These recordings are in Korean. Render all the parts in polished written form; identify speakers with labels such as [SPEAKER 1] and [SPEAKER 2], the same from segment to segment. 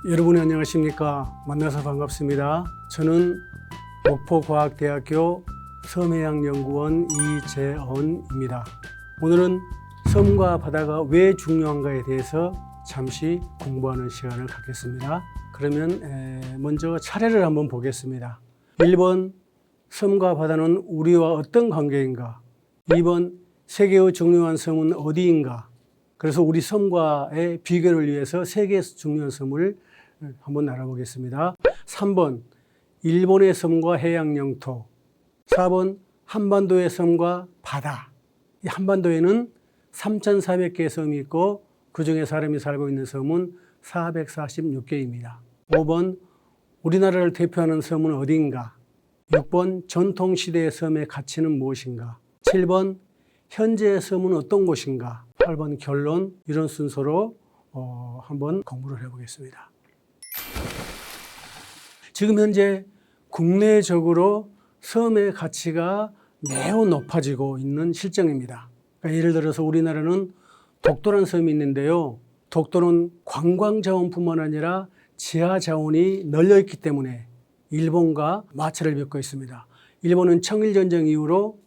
[SPEAKER 1] 여러분 안녕하십니까? 만나서 반갑습니다. 저는 목포과학대학교 섬해양연구원 이재언입니다. 오늘은 섬과 바다가 왜 중요한가에 대해서 잠시 공부하는 시간을 갖겠습니다. 그러면 먼저 차례를 한번 보겠습니다. 1번, 섬과 바다는 우리와 어떤 관계인가? 2번, 세계의 중요한 섬은 어디인가? 그래서 우리 섬과의 비교를 위해서 세계에서 중요한 섬을 한번 알아보겠습니다. 3번, 일본의 섬과 해양 영토. 4번, 한반도의 섬과 바다. 이 한반도에는 3,400개의 섬이 있고 그중에 사람이 살고 있는 섬은 446개입니다. 5번, 우리나라를 대표하는 섬은 어디인가? 6번, 전통시대의 섬의 가치는 무엇인가? 7번, 현재의 섬은 어떤 곳인가? 8번, 결론. 이런 순서로 한번 공부를 해보겠습니다. 지금 현재 국내적으로 섬의 가치가 매우 높아지고 있는 실정입니다. 그러니까 예를 들어서 우리나라는 독도라는 섬이 있는데요. 독도는 관광자원뿐만 아니라 지하자원이 널려있기 때문에 일본과 마찰을 빚고 있습니다. 일본은 청일전쟁 이후로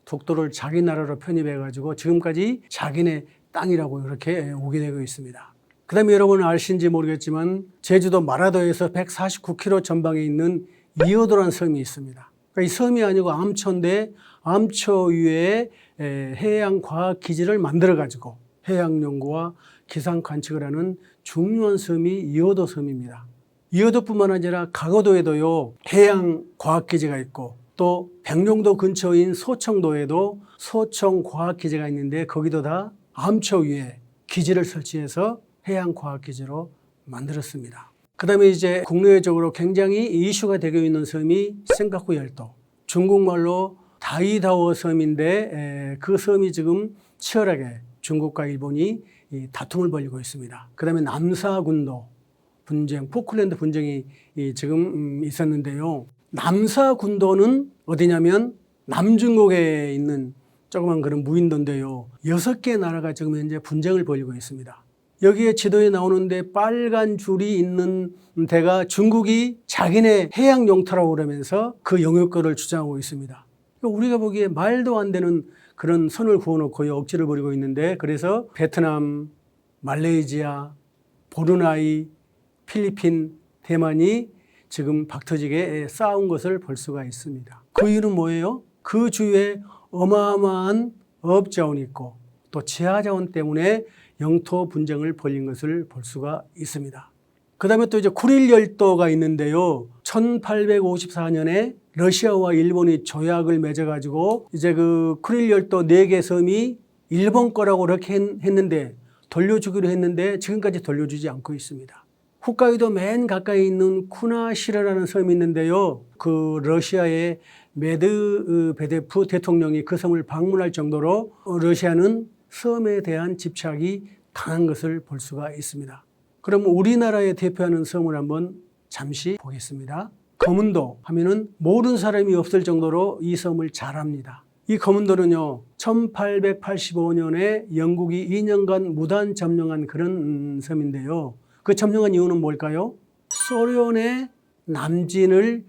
[SPEAKER 1] 독도를 자기 나라로 편입해가지고 지금까지 자기네 땅이라고 이렇게 오게 되고 있습니다. 그 다음에 여러분은 아실지 모르겠지만 제주도 마라도에서 149km 전방에 있는 이어도라는 섬이 있습니다. 그러니까 이 섬이 아니고 암초인데 암초 위에 해양과학기지를 만들어가지고 해양연구와 기상 관측을 하는 중요한 섬이 이어도 섬입니다. 이어도뿐만 아니라 강원도에도요 해양과학기지가 있고 또 백령도 근처인 소청도에도 소청과학기지가 있는데 거기도 다 암초 위에 기지를 설치해서 해양과학기지로 만들었습니다. 그 다음에 이제 국내적으로 굉장히 이슈가 되고 있는 섬이 센카쿠 열도, 중국말로 다이다오 섬인데 그 섬이 지금 치열하게 중국과 일본이 다툼을 벌이고 있습니다. 그 다음에 남사군도 분쟁, 포클랜드 분쟁이 지금 있었는데요. 남사군도는 어디냐면 남중국에 있는 조그만 그런 무인도인데요. 6개 나라가 지금 현재 분쟁을 벌이고 있습니다. 여기에 지도에 나오는데 빨간 줄이 있는 데가 중국이 자기네 해양 영토라고 그러면서 그 영유권을 주장하고 있습니다. 우리가 보기에 말도 안 되는 그런 선을 그어놓고 억지를 벌이고 있는데 그래서 베트남, 말레이시아, 브루나이, 필리핀, 대만이 지금 박터지게 싸운 것을 볼 수가 있습니다. 그 이유는 뭐예요? 그 주위에 어마어마한 어업자원이 있고 또 지하자원 때문에 영토 분쟁을 벌인 것을 볼 수가 있습니다. 그 다음에 또 이제 쿠릴 열도가 있는데요. 1854년에 러시아와 일본이 조약을 맺어가지고 이제 그 쿠릴 열도 4개 섬이 일본 거라고 그렇게 했는데 돌려주기로 했는데 지금까지 돌려주지 않고 있습니다. 홋카이도 맨 가까이 있는 쿠나시라라는 섬이 있는데요. 그 러시아의 메드베데프 대통령이 그 섬을 방문할 정도로 러시아는 섬에 대한 집착이 강한 것을 볼 수가 있습니다. 그럼 우리나라에 대표하는 섬을 한번 잠시 보겠습니다. 거문도 하면은 모르는 사람이 없을 정도로 이 섬을 잘 압니다. 이 거문도는요, 1885년에 영국이 2년간 무단 점령한 그런 섬인데요. 그 점령한 이유는 뭘까요? 소련의 남진을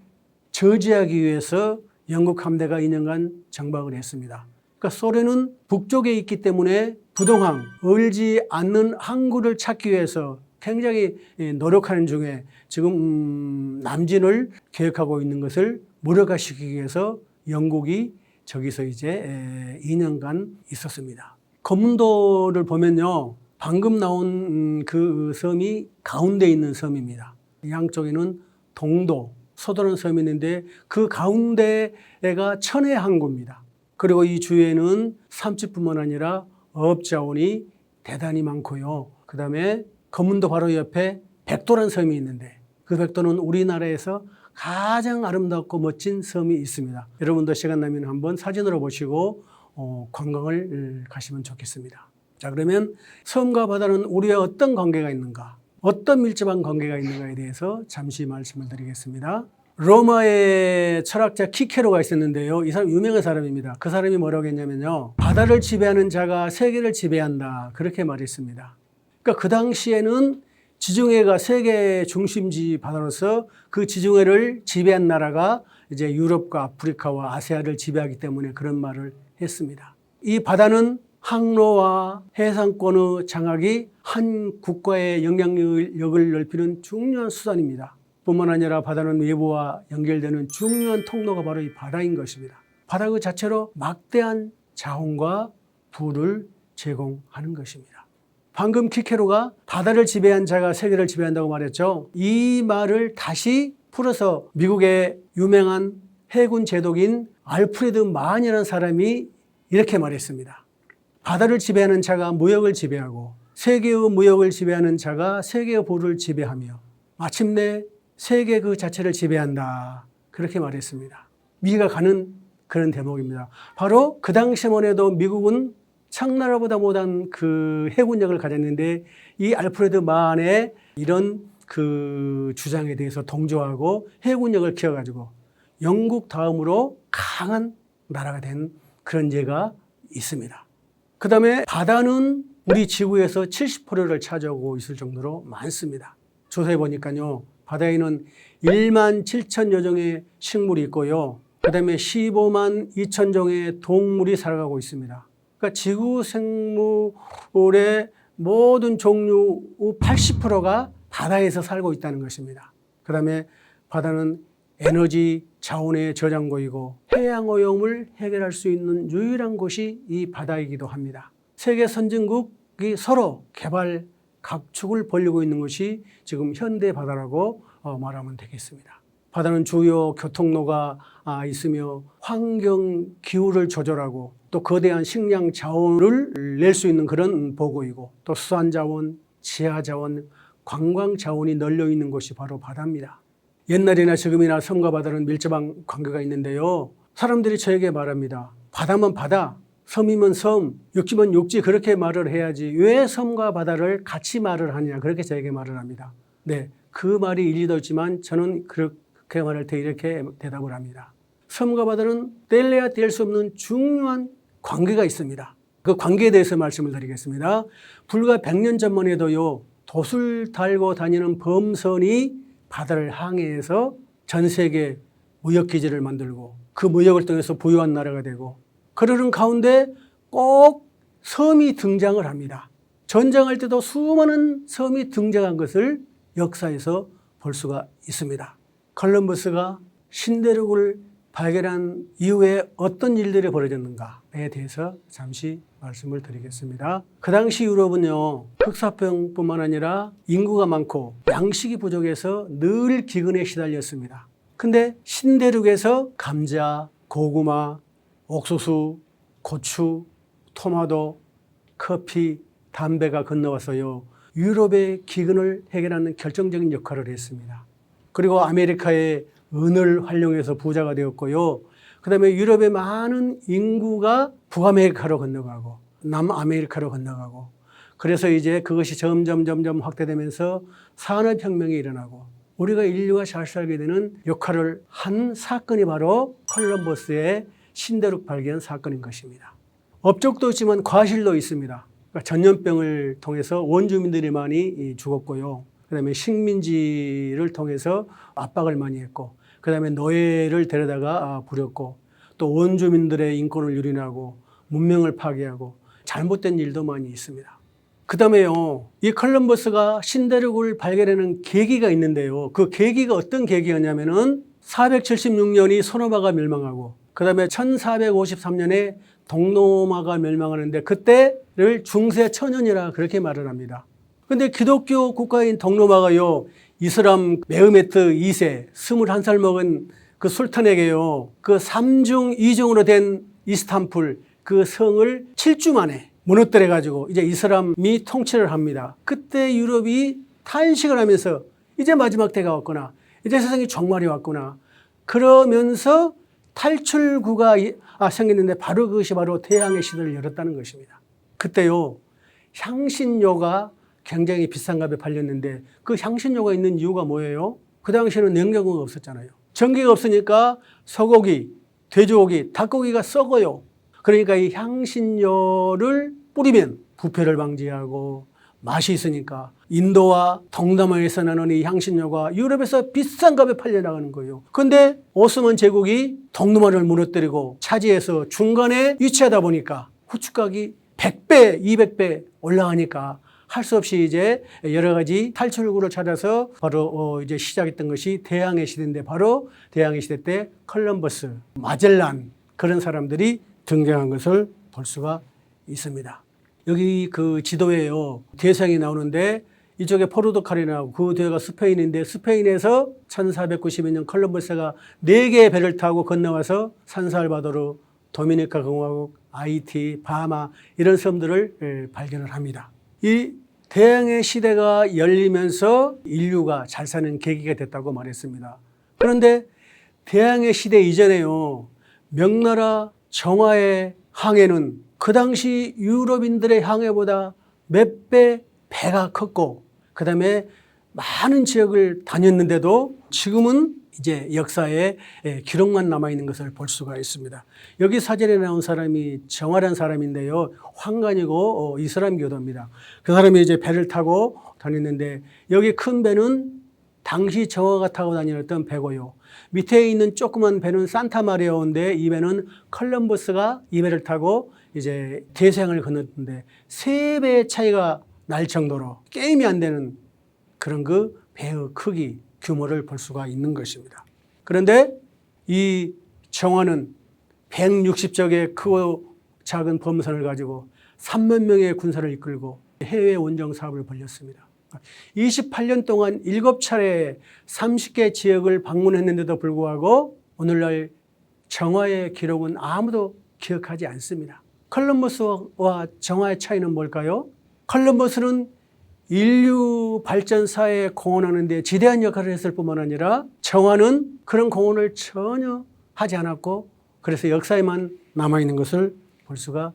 [SPEAKER 1] 저지하기 위해서 영국 함대가 2년간 정박을 했습니다. 그러니까 소련은 북쪽에 있기 때문에 부동항, 얼지 않는 항구를 찾기 위해서 굉장히 노력하는 중에 지금 남진을 계획하고 있는 것을 무력화시키기 위해서 영국이 저기서 이제 2년간 있었습니다. 거문도를 보면요. 방금 나온 그 섬이 가운데 있는 섬입니다. 양쪽에는 동도, 소도라는 섬이 있는데 그 가운데가 천해 항구입니다. 그리고 이 주위에는 삼지뿐만 아니라 어업자원이 대단히 많고요. 그 다음에 거문도 바로 옆에 백도라는 섬이 있는데 그 백도는 우리나라에서 가장 아름답고 멋진 섬이 있습니다. 여러분도 시간 나면 한번 사진으로 보시고 관광을 가시면 좋겠습니다. 자, 그러면 섬과 바다는 우리와 어떤 관계가 있는가? 어떤 밀접한 관계가 있는가에 대해서 잠시 말씀을 드리겠습니다. 로마의 철학자 키케로가 있었는데요. 이 사람 유명한 사람입니다. 그 사람이 뭐라고 했냐면요. 바다를 지배하는 자가 세계를 지배한다. 그렇게 말했습니다. 그러니까 그 당시에는 지중해가 세계 중심지 바다로서 그 지중해를 지배한 나라가 이제 유럽과 아프리카와 아시아를 지배하기 때문에 그런 말을 했습니다. 이 바다는 항로와 해상권의 장악이 한 국가의 영향력을 넓히는 중요한 수단입니다. 뿐만 아니라 바다는 외부와 연결되는 중요한 통로가 바로 이 바다인 것입니다. 바다 그 자체로 막대한 자원과 부를 제공하는 것입니다. 방금 키케로가 바다를 지배한 자가 세계를 지배한다고 말했죠. 이 말을 다시 풀어서 미국의 유명한 해군 제독인 알프레드 만이라는 사람이 이렇게 말했습니다. 바다를 지배하는 자가 무역을 지배하고 세계의 무역을 지배하는 자가 세계의 부를 지배하며 마침내 세계 그 자체를 지배한다. 그렇게 말했습니다. 미가 가는 그런 대목입니다. 바로 그 당시만 해도 미국은 청나라보다 못한 그 해군력을 가졌는데 이 알프레드 만의 이런 그 주장에 대해서 동조하고 해군력을 키워가지고 영국 다음으로 강한 나라가 된 그런 예가 있습니다. 그 다음에 바다는 우리 지구에서 70%를 차지하고 있을 정도로 많습니다. 조사해 보니까요. 바다에는 1만 7천여 종의 식물이 있고요. 그 다음에 15만 2천 종의 동물이 살아가고 있습니다. 그러니까 지구 생물의 모든 종류 80%가 바다에서 살고 있다는 것입니다. 그 다음에 바다는 에너지 자원의 저장고이고 해양 오염을 해결할 수 있는 유일한 곳이 이 바다이기도 합니다. 세계 선진국이 서로 개발 각축을 벌이고 있는 것이 지금 현대 바다라고 말하면 되겠습니다. 바다는 주요 교통로가 있으며 환경 기후를 조절하고 또 거대한 식량 자원을 낼 수 있는 그런 보고이고 또 수산 자원, 지하 자원, 관광 자원이 널려 있는 곳이 바로 바다입니다. 옛날이나 지금이나 섬과 바다는 밀접한 관계가 있는데요. 사람들이 저에게 말합니다. 바다면 바다, 섬이면 섬, 육지면 육지 그렇게 말을 해야지 왜 섬과 바다를 같이 말을 하냐 그렇게 저에게 말을 합니다. 네, 그 말이 일리도 있지만 저는 그렇게 말할 때 이렇게 대답을 합니다. 섬과 바다는 뗄래야 뗄 수 없는 중요한 관계가 있습니다. 그 관계에 대해서 말씀을 드리겠습니다. 불과 100년 전만 해도요. 돛을 달고 다니는 범선이 바다를 항해해서 전 세계 무역기지를 만들고 그 무역을 통해서 부유한 나라가 되고 그러는 가운데 꼭 섬이 등장을 합니다. 전쟁할 때도 수많은 섬이 등장한 것을 역사에서 볼 수가 있습니다. 콜럼버스가 신대륙을 발견한 이후에 어떤 일들이 벌어졌는가에 대해서 잠시 말씀을 드리겠습니다. 그 당시 유럽은요, 흑사병뿐만 아니라 인구가 많고 양식이 부족해서 늘 기근에 시달렸습니다. 근데 신대륙에서 감자, 고구마, 옥수수, 고추, 토마토, 커피, 담배가 건너와서요, 유럽의 기근을 해결하는 결정적인 역할을 했습니다. 그리고 아메리카의 은을 활용해서 부자가 되었고요. 그 다음에 유럽의 많은 인구가 북아메리카로 건너가고 남아메리카로 건너가고 그래서 이제 그것이 점점 확대되면서 산업혁명이 일어나고 우리가 인류가 잘 살게 되는 역할을 한 사건이 바로 콜럼버스의 신대륙 발견 사건인 것입니다. 업적도 있지만 과실도 있습니다. 그러니까 전염병을 통해서 원주민들이 많이 죽었고요. 그 다음에 식민지를 통해서 압박을 많이 했고 그 다음에 노예를 데려다가 부렸고 또 원주민들의 인권을 유린하고 문명을 파괴하고 잘못된 일도 많이 있습니다. 그 다음에요, 이 콜럼버스가 신대륙을 발견하는 계기가 있는데요. 그 계기가 어떤 계기였냐면은 476년이 소노마가 멸망하고 그 다음에 1453년에 동로마가 멸망하는데 그때를 중세 천년이라 그렇게 말을 합니다. 근데 기독교 국가인 동로마가요, 이슬람 메흐메트 2세 21살 먹은 그 술탄에게요, 그 3중 2중으로 된 이스탄불 그 성을 7주 만에 무너뜨려 가지고 이제 이슬람이 통치를 합니다. 그때 유럽이 탄식을 하면서 이제 마지막 때가 왔구나. 이제 세상이 종말이 왔구나. 그러면서 탈출구가 생겼는데 바로 그것이 바로 태양의 시대를 열었다는 것입니다. 그때요, 향신료가 굉장히 비싼 값에 팔렸는데 그 향신료가 있는 이유가 뭐예요? 그 당시에는 냉장고가 없었잖아요. 전기가 없으니까 소고기, 돼지고기, 닭고기가 썩어요. 그러니까 이 향신료를 뿌리면 부패를 방지하고 맛이 있으니까 인도와 동남아에서 나는 이 향신료가 유럽에서 비싼 값에 팔려나가는 거예요. 그런데 오스만 제국이 동남아를 무너뜨리고 차지해서 중간에 위치하다 보니까 후추가격이 100배, 200배 올라가니까 할 수 없이 이제 여러 가지 탈출구를 찾아서 바로 이제 시작했던 것이 대항해 시대인데, 바로 대항해 시대 때 컬럼버스, 마젤란 그런 사람들이 등장한 것을 볼 수가 있습니다. 여기 그 지도에요, 대서양이 나오는데 이쪽에 포르투갈이 나오고 그 뒤가 스페인인데, 스페인에서 1492년 컬럼버스가 4개의 배를 타고 건너와서 산살바도르, 도미니카共和国, 아이티, 바하마 이런 섬들을 발견을 합니다. 이 대항해 시대가 열리면서 인류가 잘 사는 계기가 됐다고 말했습니다. 그런데 대항해 시대 이전에요, 명나라 정화의 항해는 그 당시 유럽인들의 항해보다 몇 배 배가 컸고, 그 다음에 많은 지역을 다녔는데도 지금은 이제 역사에 기록만 남아있는 것을 볼 수가 있습니다. 여기 사진에 나온 사람이 정화라는 사람인데요, 황관이고 이슬람 교도입니다. 그 사람이 이제 배를 타고 다녔는데, 여기 큰 배는 당시 정화가 타고 다녔던 배고요, 밑에 있는 조그만 배는 산타마리아인데 이 배는 컬럼버스가 이 배를 타고 이제 대서양을 건넜는데 3배의 차이가 날 정도로 게임이 안 되는 그런 그 배의 크기, 규모를 볼 수가 있는 것입니다. 그런데 이 정화는 160척의 크고 작은 범선을 가지고 3만 명의 군사를 이끌고 해외 원정 사업을 벌였습니다. 28년 동안 7차례 30개 지역을 방문했는데도 불구하고 오늘날 정화의 기록은 아무도 기억하지 않습니다. 컬럼버스와 정화의 차이는 뭘까요? 컬럼버스는 인류 발전사에 공헌하는 데 지대한 역할을 했을 뿐만 아니라 정화는 그런 공헌을 전혀 하지 않았고, 그래서 역사에만 남아있는 것을 볼 수가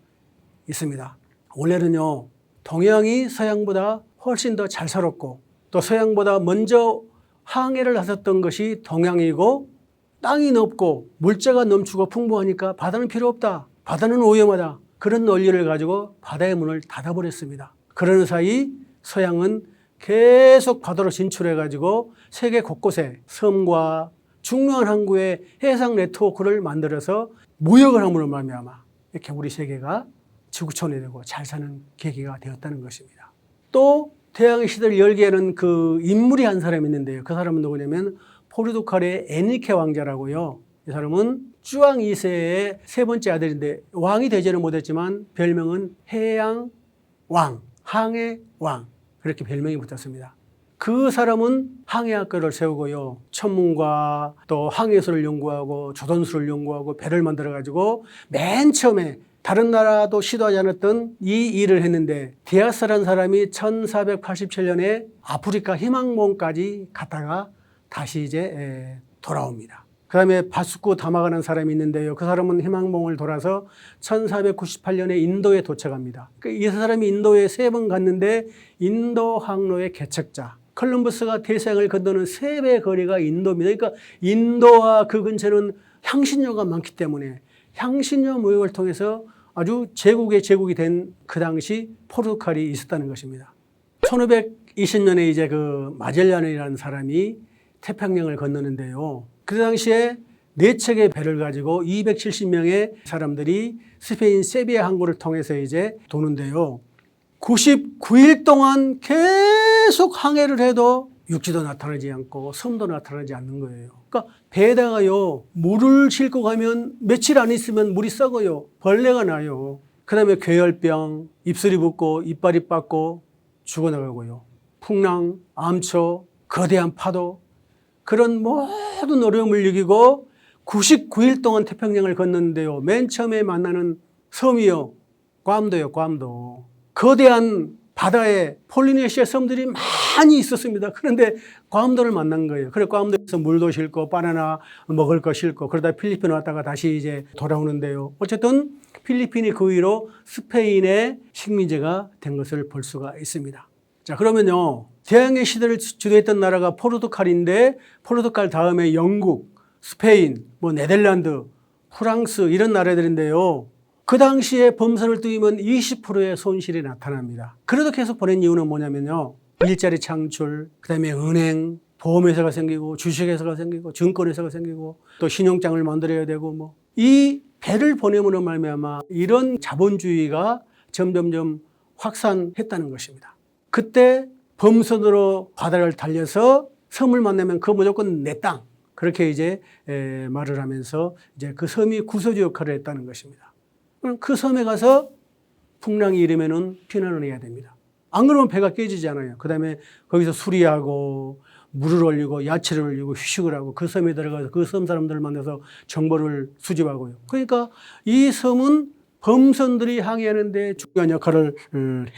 [SPEAKER 1] 있습니다. 원래는요, 동양이 서양보다 훨씬 더 잘 살았고, 또 서양보다 먼저 항해를 나섰던 것이 동양이고, 땅이 넓고 물자가 넘치고 풍부하니까 바다는 필요 없다, 바다는 오염하다, 그런 논리를 가지고 바다의 문을 닫아버렸습니다. 그러는 사이 서양은 계속 바다로 진출해가지고 세계 곳곳에 섬과 중요한 항구의 해상 네트워크를 만들어서 무역을 함으로 말미암아 이렇게 우리 세계가 지구촌이 되고 잘 사는 계기가 되었다는 것입니다. 또 대항해 시대를 열게 하는 그 인물이 한 사람이 있는데요, 그 사람은 누구냐면 포르투갈의 에니케 왕자라고요. 이 사람은 쭈앙 2세의 3번째 아들인데 왕이 되지는 못했지만 별명은 해양 왕, 항해 왕, 그렇게 별명이 붙었습니다. 그 사람은 항해학교를 세우고요, 천문과 또 항해술을 연구하고 조선술을 연구하고 배를 만들어가지고 맨 처음에 다른 나라도 시도하지 않았던 이 일을 했는데, 디아스라는 사람이 1487년에 아프리카 희망봉까지 갔다가 다시 이제 돌아옵니다. 그 다음에 바스코 다마가라는 사람이 있는데요, 그 사람은 희망봉을 돌아서 1498년에 인도에 도착합니다. 이 사람이 인도에 3번 갔는데 인도 항로의 개척자, 컬럼버스가 대서양을 건너는 3배 거리가 인도입니다. 그러니까 인도와 그 근처는 향신료가 많기 때문에 향신료 무역을 통해서 아주 제국의 제국이 된 그 당시 포르투갈이 있었다는 것입니다. 1520년에 이제 그 마젤란이라는 사람이 태평양을 건너는데요, 그 당시에 4척의 배를 가지고 270명의 사람들이 스페인 세비야 항구를 통해서 이제 도는데요, 99일 동안 계속 항해를 해도 육지도 나타나지 않고 섬도 나타나지 않는 거예요. 그러니까 배에다가요, 물을 싣고 가면 며칠 안 있으면 물이 썩어요. 벌레가 나요. 그 다음에 괴열병, 입술이 붓고 이빨이 빠고 죽어나가고요. 풍랑, 암초, 거대한 파도, 그런 모든 어려움을 이기고 99일 동안 태평양을 건넜는데요, 맨 처음에 만나는 섬이요, 괌도요, 괌도. 거대한 바다에 폴리네시아 섬들이 많이 있었습니다. 그런데 괌도를 만난 거예요. 그래서 괌도에서 물도 싣고 바나나 먹을 거 싣고 그러다 필리핀 왔다가 다시 이제 돌아오는데요, 어쨌든 필리핀이 그 위로 스페인의 식민지가 된 것을 볼 수가 있습니다. 자, 그러면요, 대항해 시대를 주도했던 나라가 포르투갈인데, 포르투갈 다음에 영국, 스페인, 네덜란드, 프랑스 이런 나라들인데요, 그 당시에 범선을 띄우면 20%의 손실이 나타납니다. 그래도 계속 보낸 이유는 뭐냐면요. 일자리 창출, 그다음에 은행, 보험회사가 생기고 주식회사가 생기고 증권회사가 생기고 또 신용장을 만들어야 되고 이 배를 보내므로 말미암아 이런 자본주의가 점점점 확산했다는 것입니다. 그때 범선으로 바다를 달려서 섬을 만나면 그 무조건 내 땅. 그렇게 이제 말을 하면서 이제 그 섬이 구서주 역할을 했다는 것입니다. 그럼 그 섬에 가서 풍랑이 일으면은 피난을 해야 됩니다. 안 그러면 배가 깨지잖아요. 그 다음에 거기서 수리하고 물을 올리고 야채를 올리고 휴식을 하고 그 섬에 들어가서 그 섬 사람들을 만나서 정보를 수집하고요. 그러니까 이 섬은 범선들이 항해하는 데 중요한 역할을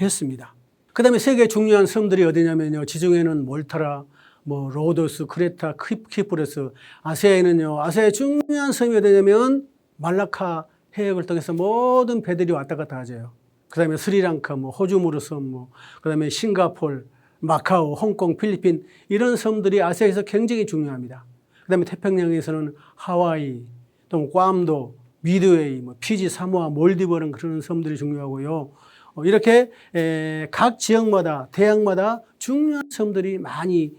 [SPEAKER 1] 했습니다. 그 다음에 세계 중요한 섬들이 어디냐면요. 지중해는 몰타라, 로도스, 크레타, 키프로스, 아시아에는요. 아시아의 중요한 섬이 어디냐면 말라카 해역을 통해서 모든 배들이 왔다 갔다 하죠. 그 다음에 스리랑카, 호주무르 섬, 그 다음에 싱가폴, 마카오, 홍콩, 필리핀 이런 섬들이 아시아에서 굉장히 중요합니다. 그 다음에 태평양에서는 하와이, 또 괌도, 미드웨이, 피지, 사모아, 몰디브는 그런 섬들이 중요하고요. 이렇게 각 지역마다 대양마다 중요한 섬들이 많이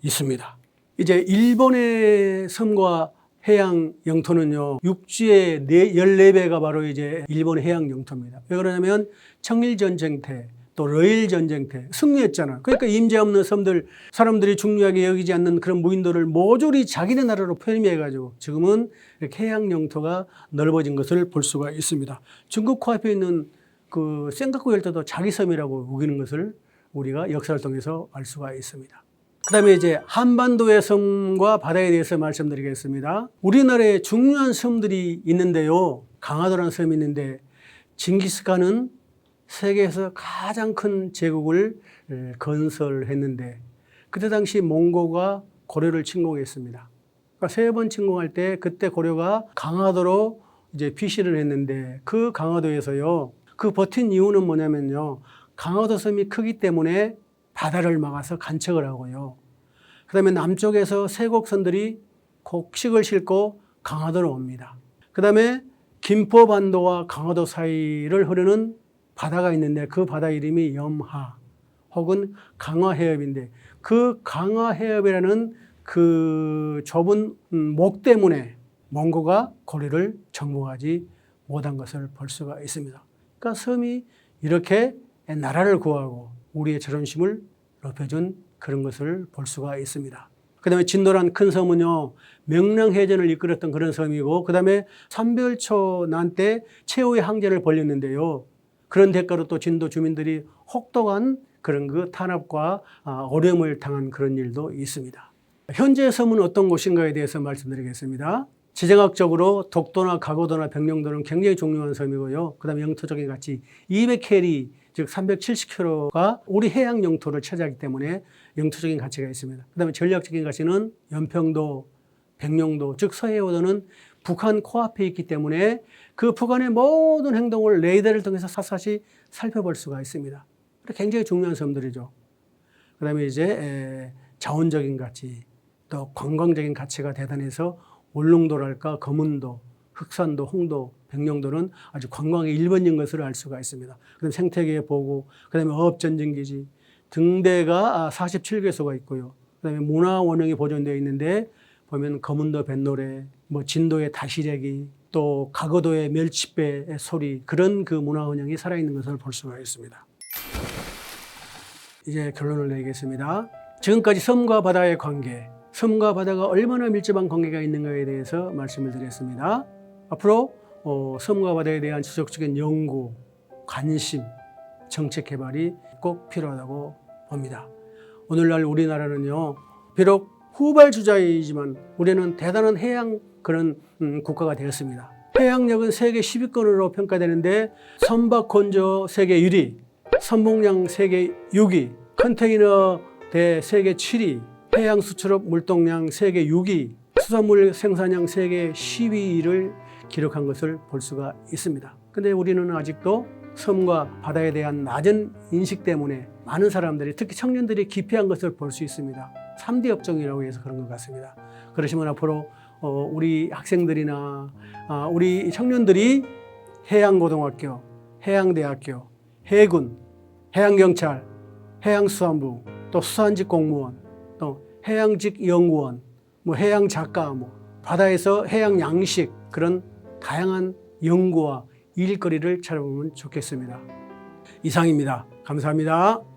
[SPEAKER 1] 있습니다. 이제 일본의 섬과 해양 영토는요, 육지의 14배가 바로 이제 일본의 해양 영토입니다. 왜 그러냐면 청일전쟁 때, 또 러일전쟁 때 승리했잖아. 그러니까 임자 없는 섬들, 사람들이 중요하게 여기지 않는 그런 무인도를 모조리 자기네 나라로 편입해가지고 지금은 이렇게 해양 영토가 넓어진 것을 볼 수가 있습니다. 중국 코앞에 있는 그 센카쿠 열도도 자기 섬이라고 우기는 것을 우리가 역사를 통해서 알 수가 있습니다. 그 다음에 이제 한반도의 섬과 바다에 대해서 말씀드리겠습니다. 우리나라에 중요한 섬들이 있는데요. 강화도라는 섬이 있는데 징기스칸은 세계에서 가장 큰 제국을 건설했는데 그때 당시 몽고가 고려를 침공했습니다. 그러니까 3번 침공할 때 그때 고려가 강화도로 이제 피시를 했는데 그 강화도에서요. 그 버틴 이유는 뭐냐면요. 강화도 섬이 크기 때문에 바다를 막아서 간척을 하고요. 그 다음에 남쪽에서 세곡선들이 곡식을 싣고 강화도로 옵니다. 그 다음에 김포반도와 강화도 사이를 흐르는 바다가 있는데 그 바다 이름이 염하 혹은 강화해협인데 그 강화해협이라는 그 좁은 목 때문에 몽고가 고려를 정복하지 못한 것을 볼 수가 있습니다. 그러니까 섬이 이렇게 나라를 구하고 우리의 자존심을 높여준 그런 것을 볼 수가 있습니다. 그 다음에 진도란 큰 섬은요, 명랑해전을 이끌었던 그런 섬이고, 그 다음에 삼별초 난 때 최후의 항쟁을 벌였는데요. 그런 대가로 또 진도 주민들이 혹독한 그런 그 탄압과 어려움을 당한 그런 일도 있습니다. 현재 섬은 어떤 곳인가에 대해서 말씀드리겠습니다. 지정학적으로 독도나 가고도나 백령도는 굉장히 중요한 섬이고요. 그 다음에 영토적인 가치 200캐리, 즉 370km가 우리 해양 영토를 차지하기 때문에 영토적인 가치가 있습니다. 그 다음에 전략적인 가치는 연평도, 백령도, 즉 서해오도는 북한 코앞에 있기 때문에 그 북한의 모든 행동을 레이더를 통해서 샅샅이 살펴볼 수가 있습니다. 굉장히 중요한 섬들이죠. 그 다음에 이제 자원적인 가치, 또 관광적인 가치가 대단해서 울릉도랄까 거문도, 흑산도, 홍도, 백령도는 아주 관광의 1번인 것을 알 수가 있습니다. 그다음에 생태계 보고, 그다음에 어업전쟁기지 등대가 47개소가 있고요. 그다음에 문화원형이 보존되어 있는데 보면 거문도 뱃노래, 진도의 다시래기, 또 가거도의 멸치배의 소리 그런 그 문화원형이 살아있는 것을 볼 수가 있습니다. 이제 결론을 내겠습니다. 지금까지 섬과 바다의 관계, 섬과 바다가 얼마나 밀접한 관계가 있는가에 대해서 말씀을 드렸습니다. 앞으로 섬과 바다에 대한 지속적인 연구, 관심, 정책 개발이 꼭 필요하다고 봅니다. 오늘날 우리나라는요, 비록 후발주자이지만 우리는 대단한 해양 그런 국가가 되었습니다. 해양력은 세계 10위권으로 평가되는데 선박 건조 세계 1위, 선봉량 세계 6위, 컨테이너 대 세계 7위, 해양 수출업 물동량 세계 6위, 수산물 생산량 세계 10위를 기록한 것을 볼 수가 있습니다. 근데 우리는 아직도 섬과 바다에 대한 낮은 인식 때문에 많은 사람들이, 특히 청년들이 기피한 것을 볼 수 있습니다. 3D 업종이라고 해서 그런 것 같습니다. 그러시면 앞으로 우리 학생들이나 우리 청년들이 해양고등학교, 해양대학교, 해군, 해양경찰, 해양수산부, 또 수산직 공무원, 또 해양직 연구원, 뭐 해양작가, 뭐 바다에서 해양 양식, 그런 다양한 연구와 일거리를 찾아보면 좋겠습니다. 이상입니다. 감사합니다.